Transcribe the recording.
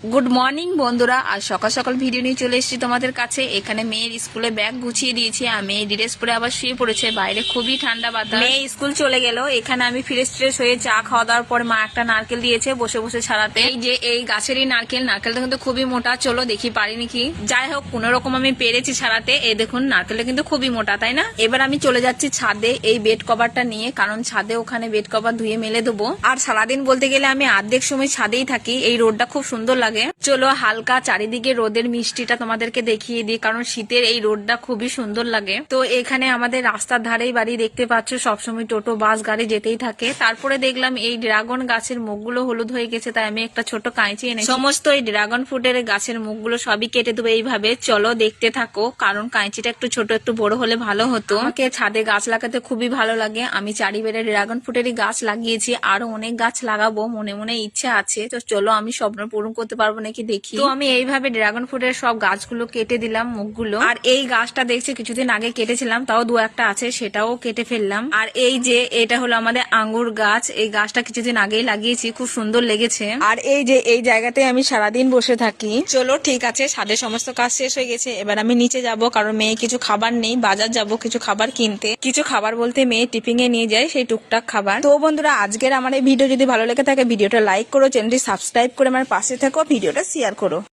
Good morning বন্ধুরা, আজ সকাল সকাল ভিডিও নিয়ে চলে এসেছি তোমাদের কাছে। এখানে মেয়ের স্কুলে ব্যাগ গুছিয়ে দিয়েছি, আর মেয়ে ড্রেস পরে আবার শুয়ে পড়েছে। বাইরে খুবই ঠান্ডা বাতাস। মেয়ে স্কুল চলে গেল। এখানে আমি ফ্রেশ ট্রেশ হয়ে চা খাওয়া দাওয়ার পর মা একটা নারকেল দিয়েছে বসে বসে ছাড়াতে। এই যে এই গাছেরই নারকেলটা কিন্তু খুবই মোটা। চলো দেখি পারি নাকি। যাই হোক, কোন রকম আমি পেরেছি ছাড়াতে। এই দেখুন নারকেলটা কিন্তু খুবই মোটা, তাই না? এবার আমি চলে যাচ্ছি ছাদে এই বেড কভারটা নিয়ে, কারণ ছাদে ওখানে বেড কভার ধুয়ে মেলে দেবো। আর সারাদিন বলতে গেলে আমি অর্ধেক সময় ছাদেই থাকি। এই রোডটা খুব সুন্দর লাগে। চলো হালকা চারিদিকে রোদের মিষ্টিটা তোমাদেরকে দেখিয়ে দিই, কারণ শীতের এই রোডটা খুবই সুন্দর লাগে। তো এখানে আমাদের রাস্তার ধারেই বাড়ি, দেখতে পাচ্ছ সবসময় টোটো বাস গাড়ি যেতেই থাকে। তারপরে দেখলাম এই ড্রাগন গাছের মুখগুলো হলুদ হয়ে গেছে, তাই আমি একটা ছোট কাঁচি এনেছি। সমস্ত এই ড্রাগন ফ্রুটের গাছের মুখগুলো সবই কেটে দেবো এইভাবে। চলো দেখতে থাকো, কারণ কাঁচিটা একটু ছোট একটু বড় হলে ভালো হতো। আমাকে ছাদে গাছ লাগাতে খুবই ভালো লাগে। আমি চারিবেড়ে ড্রাগন ফ্রুটেরই গাছ লাগিয়েছি, আরো অনেক গাছ লাগাবো মনে মনে ইচ্ছা আছে। তো চলো আমি স্বপ্ন পূরণ করতে পারবো নাকি দেখি। তো আমি এইভাবে ড্রাগন ফ্রুটের সব গাছগুলো কেটে দিলাম মুখগুলো। আর এই গাছটা দেখছি কিছুদিন আগে কেটেছিলাম, তাও দু একটা আছে, সেটাও কেটে ফেললাম। আর এই যে এটা হলো আমাদের আঙ্গুর গাছ। এই গাছটা কিছুদিন আগেই লাগিয়েছি, খুব সুন্দর লেগেছে। আর এই যে এই জায়গাতে আমি সারাদিন বসে থাকি। চলো ঠিক আছে, ছাদের সমস্ত কাজ শেষ হয়ে গেছে। এবার আমি নিচে যাব, কারণ মেয়ে কিছু খাবার নেই। বাজার যাব কিছু খাবার কিনতে। কিছু খাবার বলতে মেয়ে টিফিনে নিয়ে যায় সেই টুকটাক খাবার। তো বন্ধুরা, আজকের আমার এই ভিডিও যদি ভালো লেগে থাকে ভিডিওটা লাইক করো, চ্যানেলটি সাবস্ক্রাইব করে আমার পাশে থাকো, ভিডিওটা শেয়ার করো।